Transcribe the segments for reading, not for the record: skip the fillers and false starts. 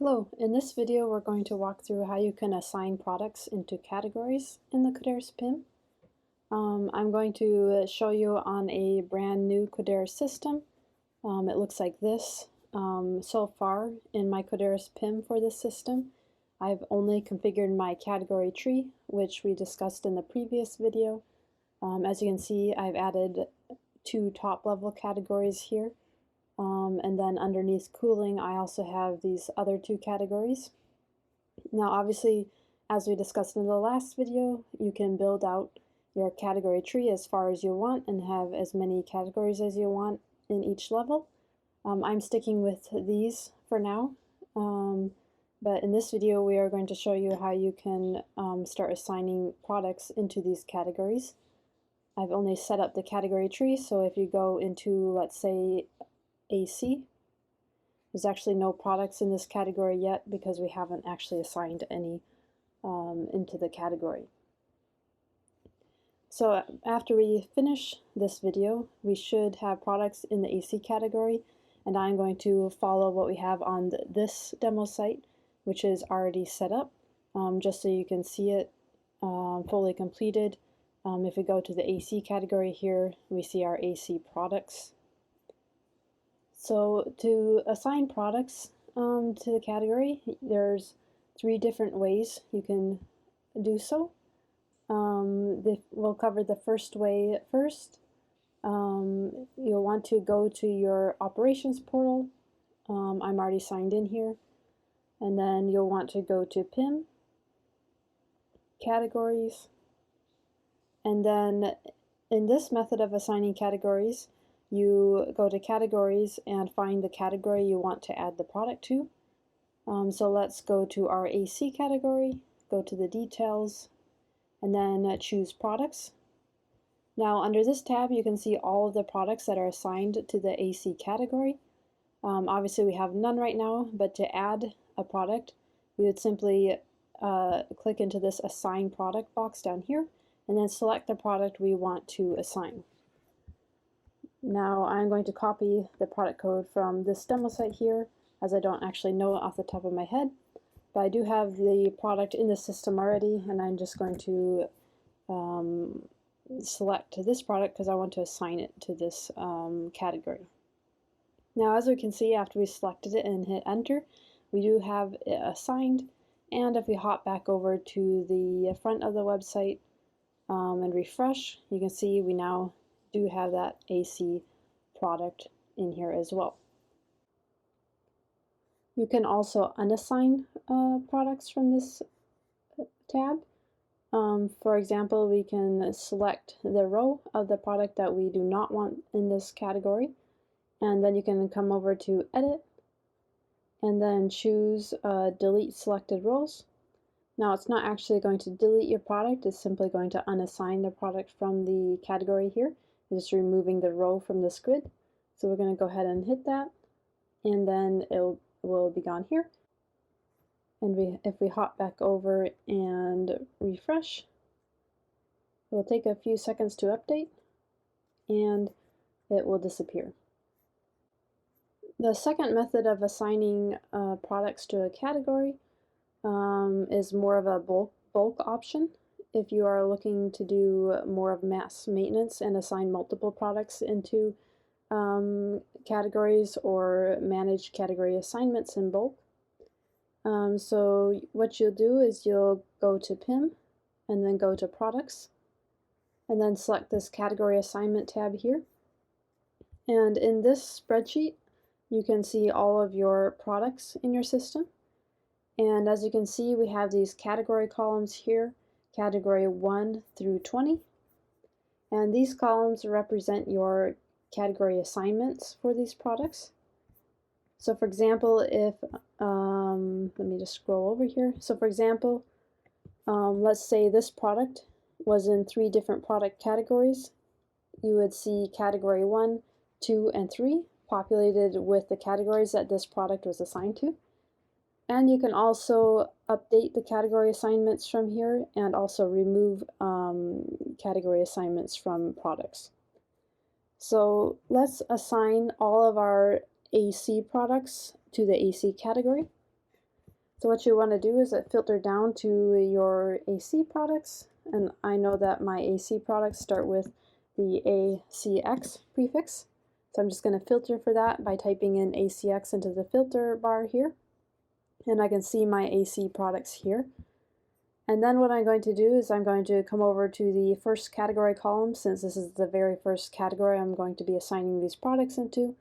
Hello, in this video we're going to walk through how you can assign products into categories in the Coderis PIM. I'm going to show you on a brand new Coderis system. It looks like this. So far in my Coderis PIM for this system, I've only configured my category tree, which we discussed in the previous video. As you can see, I've added two top-level categories here. And then underneath cooling, I also have these other two categories. Now, obviously, as we discussed in the last video, you can build out your category tree as far as you want and have as many categories as you want in each level. I'm sticking with these for now, but in this video we are going to show you how you can start assigning products into these categories. I've only set up the category tree, so if you go into, let's say, AC, there's actually no products in this category yet because we haven't actually assigned any into the category. So after we finish this video, we should have products in the AC category, and I'm going to follow what we have on this demo site, which is already set up, just so you can see it fully completed. If we go to the AC category here, we see our AC products. So to assign products to the category, there's three different ways you can do so. We'll cover the first way first. You'll want to go to your operations portal. I'm already signed in here. And then you'll want to go to PIM, categories. And then in this method of assigning categories, you go to categories and find the category you want to add the product to. So let's go to our AC category, go to the details, and then choose products. Now under this tab you can see all of the products that are assigned to the AC category. Obviously we have none right now, but to add a product we would simply click into this assign product box down here and then select the product we want to assign. Now I'm going to copy the product code from this demo site here, as I don't actually know it off the top of my head, but I do have the product in the system already, and I'm just going to select this product because I want to assign it to this category. Now as we can see, after we selected it and hit enter, we do have it assigned, and if we hop back over to the front of the website and refresh, you can see we now do have that AC product in here as well. You can also unassign products from this tab. For example, we can select the row of the product that we do not want in this category, and then you can come over to edit and then choose delete selected rows. Now it's not actually going to delete your product, it's simply going to unassign the product from the category here. Just removing the row from this grid. So we're going to go ahead and hit that, and then it will be gone here. And if we hop back over and refresh, it will take a few seconds to update, and it will disappear. The second method of assigning products to a category is more of a bulk option. If you are looking to do more of mass maintenance and assign multiple products into categories or manage category assignments in bulk. So what you'll do is you'll go to PIM and then go to products and then select this category assignment tab here. And in this spreadsheet you can see all of your products in your system. And as you can see, we have these category columns here, category 1 through 20, and these columns represent your category assignments for these products. So for example, if let me just scroll over here. So for example, let's say this product was in 3 different product categories. You would see category 1, 2, and 3 populated with the categories that this product was assigned to. And you can also update the category assignments from here and also remove category assignments from products. So let's assign all of our AC products to the AC category. So what you want to do is filter down to your AC products, and I know that my AC products start with the ACX prefix. So I'm just going to filter for that by typing in ACX into the filter bar here, and I can see my AC products here. And then what I'm going to do is I'm going to come over to the first category column. Since this is the very first category I'm going to be assigning these products into,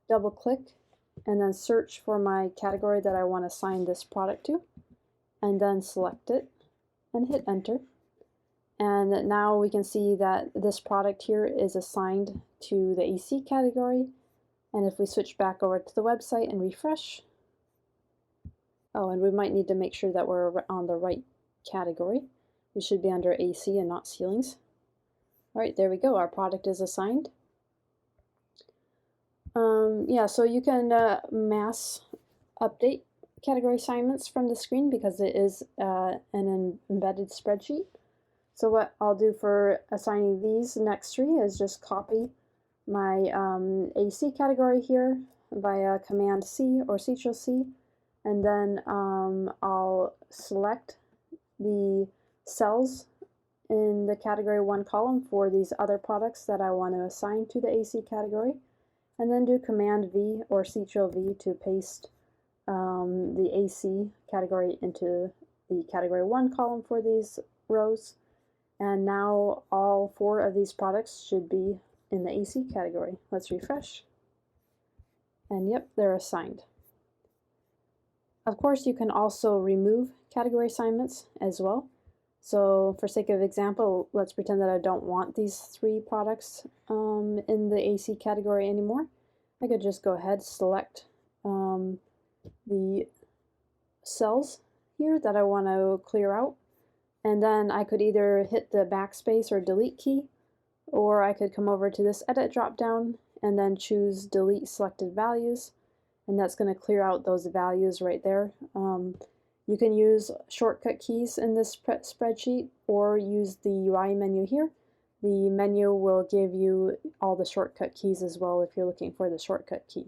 double click and then search for my category that I want to assign this product to, and then select it and hit enter. And now we can see that this product here is assigned to the AC category. And if we switch back over to the website and refresh, oh, and we might need to make sure that we're on the right category. We should be under AC and not ceilings. All right, there we go. Our product is assigned. Yeah, so you can mass update category assignments from the screen because it is an embedded spreadsheet. So what I'll do for assigning these next three is just copy my AC category here via Command C or Ctrl C, and then I'll select the cells in the category 1 column for these other products that I want to assign to the AC category, and then do Command V or Ctrl V to paste the AC category into the category 1 column for these rows. And now all 4 of these products should be in the AC category. Let's refresh. And yep, they're assigned. Of course, you can also remove category assignments as well. So for sake of example, let's pretend that I don't want these 3 products in the AC category anymore. I could just go ahead, select the cells here that I want to clear out, and then I could either hit the backspace or delete key, or I could come over to this edit drop down and then choose delete selected values, and that's going to clear out those values right there. You can use shortcut keys in this spreadsheet or use the UI menu here. The menu will give you all the shortcut keys as well if you're looking for the shortcut key.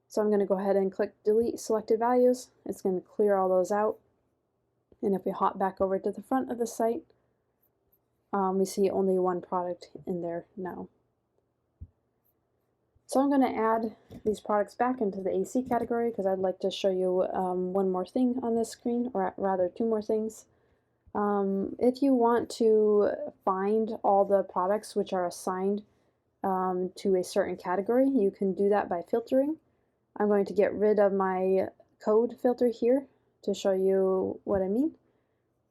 So I'm going to go ahead and click delete selected values. It's going to clear all those out. And if we hop back over to the front of the site, we see only 1 product in there now. So I'm going to add these products back into the AC category because I'd like to show you one more thing on this screen, or rather 2 more things. If you want to find all the products which are assigned to a certain category, you can do that by filtering. I'm going to get rid of my code filter here to show you what I mean.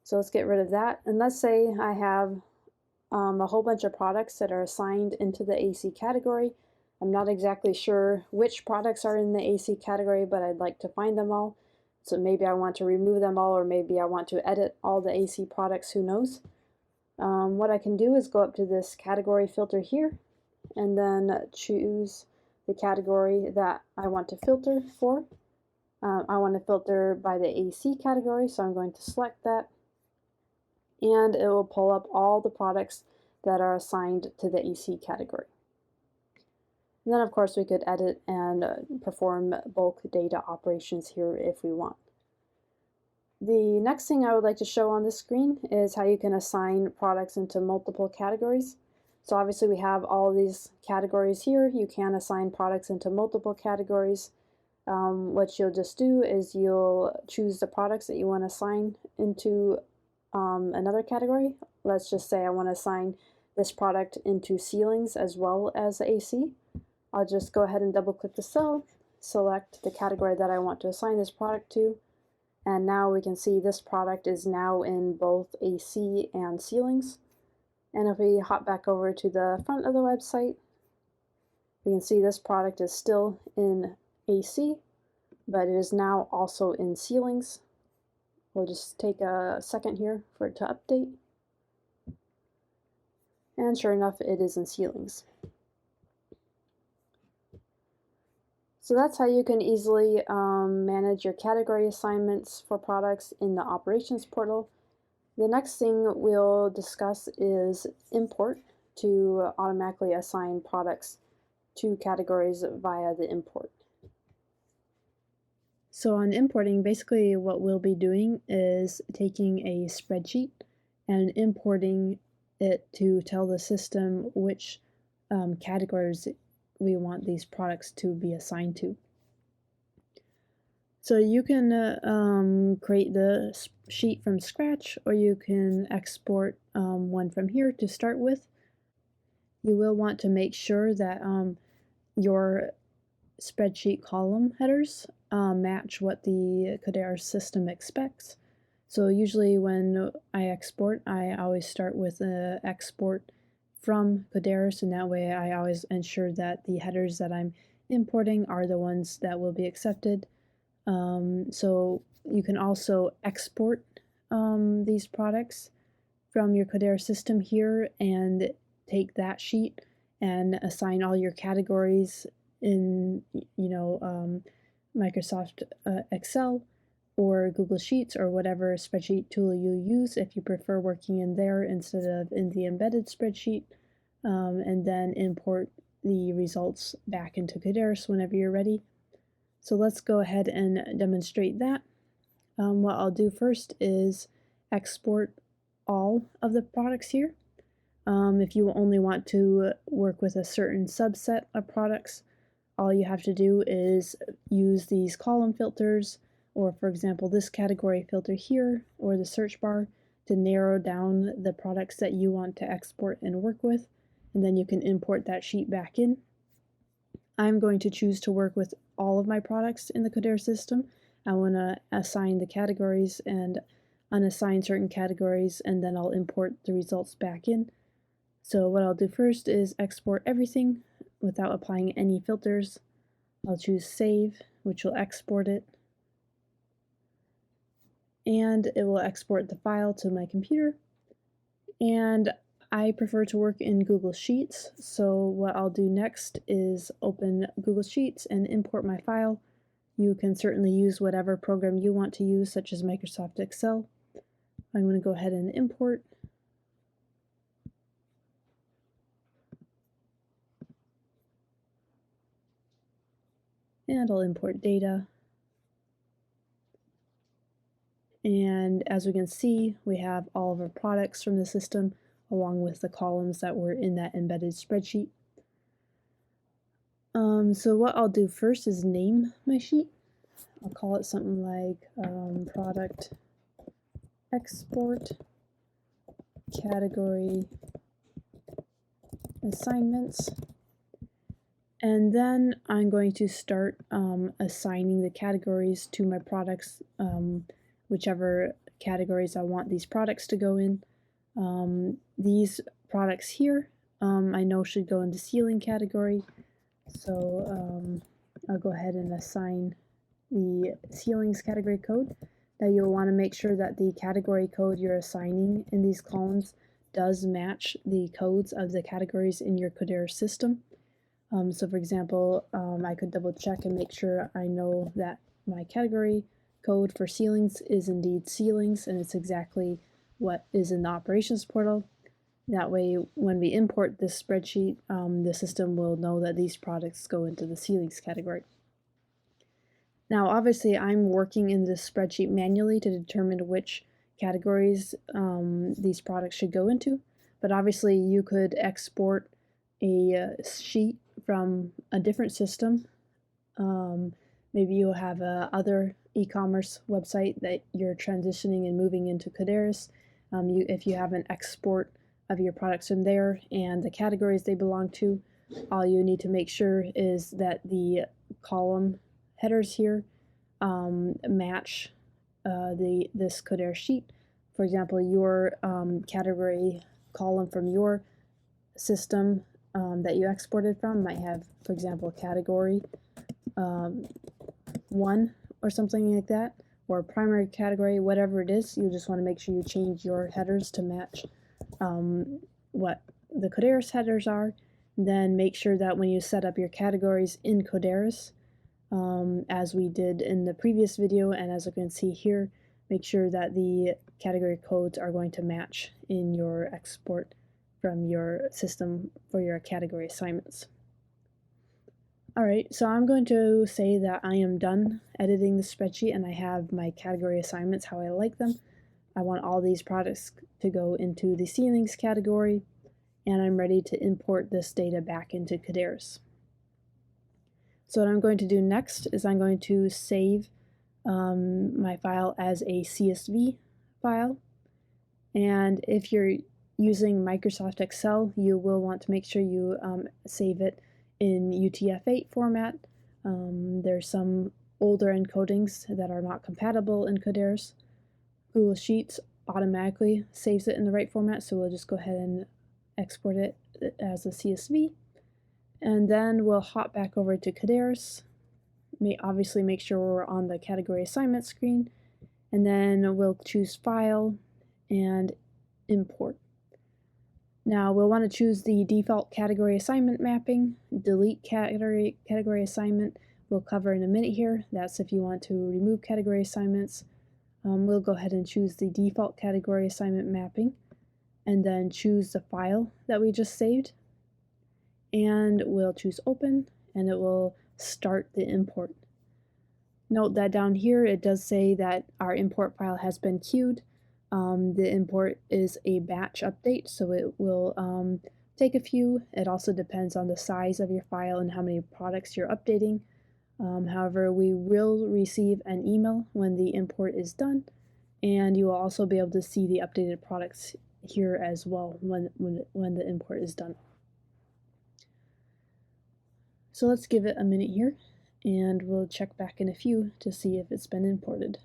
So let's get rid of that. And let's say I have a whole bunch of products that are assigned into the AC category. I'm not exactly sure which products are in the AC category, but I'd like to find them all. So maybe I want to remove them all, or maybe I want to edit all the AC products, who knows. What I can do is go up to this category filter here, and then choose the category that I want to filter for. I want to filter by the AC category, so I'm going to select that, and it will pull up all the products that are assigned to the AC category. And then of course we could edit and perform bulk data operations here if we want. The next thing I would like to show on this screen is how you can assign products into multiple categories. So obviously we have all these categories here. You can assign products into multiple categories. What you'll just do is you'll choose the products that you want to assign into another category. Let's just say I want to assign this product into ceilings as well as AC. I'll just go ahead and double click the cell, select the category that I want to assign this product to, and now we can see this product is now in both AC and ceilings. And if we hop back over to the front of the website, we can see this product is still in AC, but it is now also in ceilings. We'll just take a second here for it to update. And sure enough, it is in ceilings. So that's how you can easily manage your category assignments for products in the operations portal. The next thing we'll discuss is import to automatically assign products to categories via the import. So on importing, basically what we'll be doing is taking a spreadsheet and importing it to tell the system which categories we want these products to be assigned to. So you can create the sheet from scratch, or you can export one from here to start with. You will want to make sure that your spreadsheet column headers match what the Codere system expects. So usually when I export, I always start with an export from Codere, and that way I always ensure that the headers that I'm importing are the ones that will be accepted. So you can also export these products from your Codere system here and take that sheet and assign all your categories in Microsoft Excel or Google Sheets or whatever spreadsheet tool you use if you prefer working in there instead of in the embedded spreadsheet, and then import the results back into Codere whenever you're ready. So let's go ahead and demonstrate that. What I'll do first is export all of the products here. If you only want to work with a certain subset of products, all you have to do is use these column filters, or for example this category filter here, or the search bar, to narrow down the products that you want to export and work with, and then you can import that sheet back in. I'm going to choose to work with all of my products in the Codere system. I want to assign the categories and unassign certain categories, and then I'll import the results back in. So what I'll do first is export everything without applying any filters. I'll choose Save, which will export it, and it will export the file to my computer. And I prefer to work in Google Sheets, so what I'll do next is open Google Sheets and import my file. You can certainly use whatever program you want to use, such as Microsoft Excel. I'm going to go ahead and import. And I'll import data. And as we can see, we have all of our products from the system along with the columns that were in that embedded spreadsheet. So what I'll do first is name my sheet. I'll call it something like product export category assignments. And then I'm going to start assigning the categories to my products, whichever categories I want these products to go in. These products here I know should go in the ceiling category, so I'll go ahead and assign the ceilings category code. Now you'll want to make sure that the category code you're assigning in these columns does match the codes of the categories in your Codere system. So for example, I could double check and make sure I know that my category code for ceilings is indeed ceilings, and it's exactly what is in the operations portal. That way, when we import this spreadsheet, the system will know that these products go into the ceilings category. Now, obviously, I'm working in this spreadsheet manually to determine which categories these products should go into, but obviously you could export a sheet from a different system. Maybe you'll have other e-commerce website that you're transitioning and moving into Codere. If you have an export of your products from there and the categories they belong to, all you need to make sure is that the column headers here match this Codere sheet. For example, your category column from your system that you exported from might have, for example, category 1 or something like that, or primary category, whatever it is. You just want to make sure you change your headers to match what the Codere headers are. Then make sure that when you set up your categories in Codere, as we did in the previous video and as you can see here, make sure that the category codes are going to match in your export from your system for your category assignments. Alright, so I'm going to say that I am done editing the spreadsheet and I have my category assignments how I like them. I want all these products to go into the ceilings category, and I'm ready to import this data back into Cadaris. So what I'm going to do next is I'm going to save my file as a CSV file. And if you're using Microsoft Excel, you will want to make sure you save it in UTF-8 format. There's some older encodings that are not compatible in Cadaris. Google Sheets automatically saves it in the right format, so we'll just go ahead and export it as a CSV. And then we'll hop back over to Cadaris. Obviously make sure we're on the category assignment screen, and then we'll choose File and Import. Now we'll want to choose the default category assignment mapping. Delete category assignment we'll cover in a minute here. That's if you want to remove category assignments. We'll go ahead and choose the default category assignment mapping, and then choose the file that we just saved. And we'll choose Open, and it will start the import. Note that down here it does say that our import file has been queued. The import is a batch update, so it will take a few. It also depends on the size of your file and how many products you're updating. However, we will receive an email when the import is done, and you will also be able to see the updated products here as well when the import is done. So let's give it a minute here, and we'll check back in a few to see if it's been imported.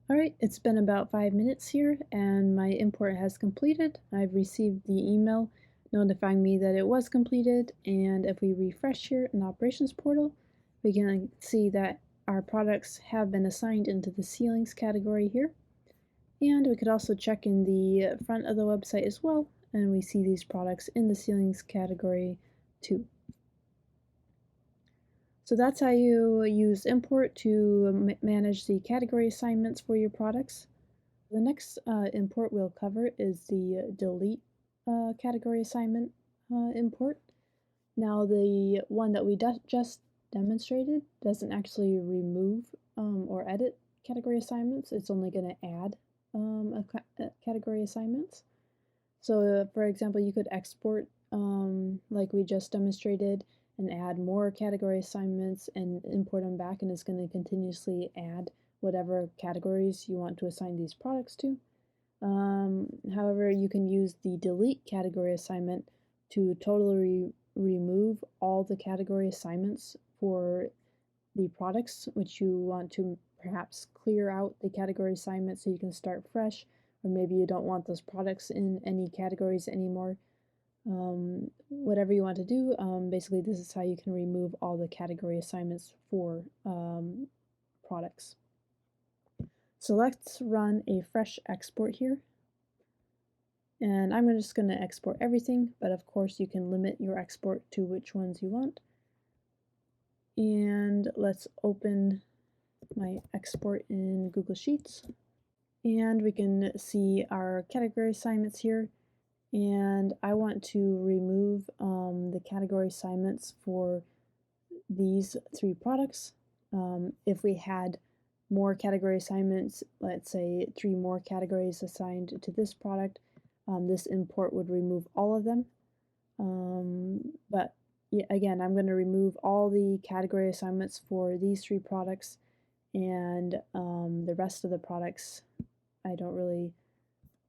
Alright, it's been about 5 minutes here, and my import has completed. I've received the email notifying me that it was completed, and if we refresh here in the operations portal, we can see that our products have been assigned into the ceilings category here. And we could also check in the front of the website as well, and we see these products in the ceilings category too. So that's how you use import to manage the category assignments for your products. The next import we'll cover is the delete category assignment import. Now the one that we just demonstrated doesn't actually remove or edit category assignments. It's only going to add category assignments. So for example, you could export like we just demonstrated and add more category assignments and import them back, and it's going to continuously add whatever categories you want to assign these products to. However, you can use the delete category assignment to totally remove all the category assignments for the products which you want to perhaps clear out the category assignment so you can start fresh, or maybe you don't want those products in any categories anymore. Whatever you want to do, basically this is how you can remove all the category assignments for products. So let's run a fresh export here. And I'm just going to export everything, but of course you can limit your export to which ones you want. And let's open my export in Google Sheets. And we can see our category assignments here. And I want to remove the category assignments for these 3 products. If we had more category assignments, let's say 3 more categories assigned to this product, this import would remove all of them. But yeah, again, I'm going to remove all the category assignments for these 3 products, and the rest of the products I don't really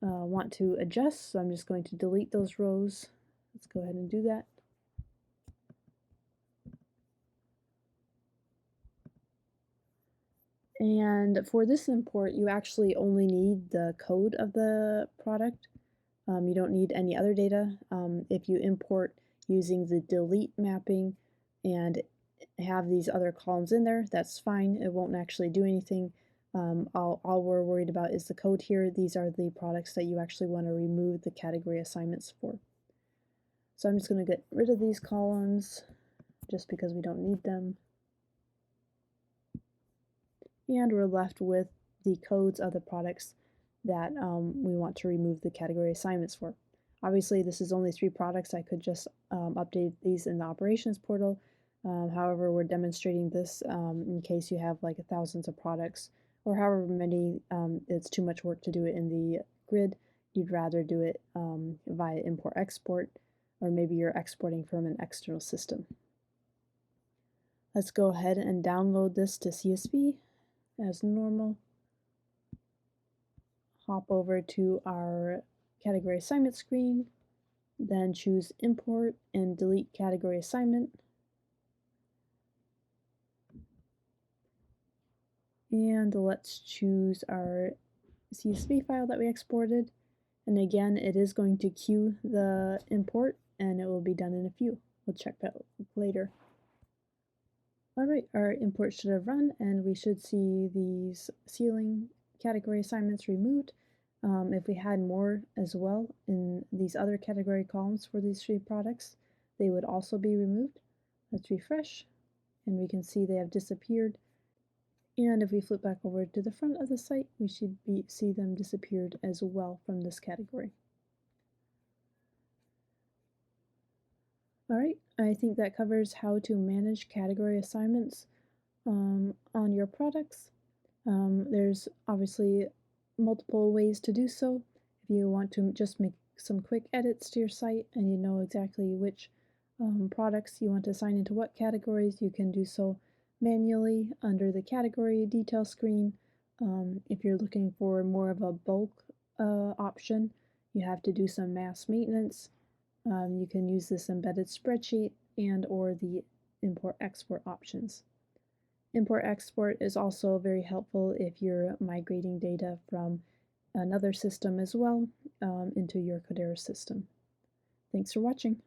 want to adjust, so I'm just going to delete those rows. Let's go ahead and do that. And for this import, you actually only need the code of the product. You don't need any other data. If you import using the delete mapping and have these other columns in there, that's fine. It won't actually do anything. All we're worried about is the code here. These are the products that you actually want to remove the category assignments for. So I'm just going to get rid of these columns just because we don't need them. And we're left with the codes of the products that we want to remove the category assignments for. Obviously, this is only 3 products. I could just update these in the operations portal, However, we're demonstrating this in case you have like thousands of products or however many, it's too much work to do it in the grid. You'd rather do it via import-export, or maybe you're exporting from an external system. Let's go ahead and download this to CSV as normal. Hop over to our category assignment screen, then choose import and delete category assignment. And let's choose our CSV file that we exported. And again, it is going to queue the import and it will be done in a few. We'll check that later. Alright, our import should have run and we should see these ceiling category assignments removed. If we had more as well in these other category columns for these 3 products, they would also be removed. Let's refresh and we can see they have disappeared. And if we flip back over to the front of the site, we should see them disappeared as well from this category. Alright, I think that covers how to manage category assignments on your products. There's obviously multiple ways to do so. If you want to just make some quick edits to your site and you know exactly which products you want to assign into what categories, you can do so manually under the category detail screen. If you're looking for more of a bulk option, you have to do some mass maintenance. You can use this embedded spreadsheet and or the import-export options. Import-export is also very helpful if you're migrating data from another system as well into your Codera system. Thanks for watching.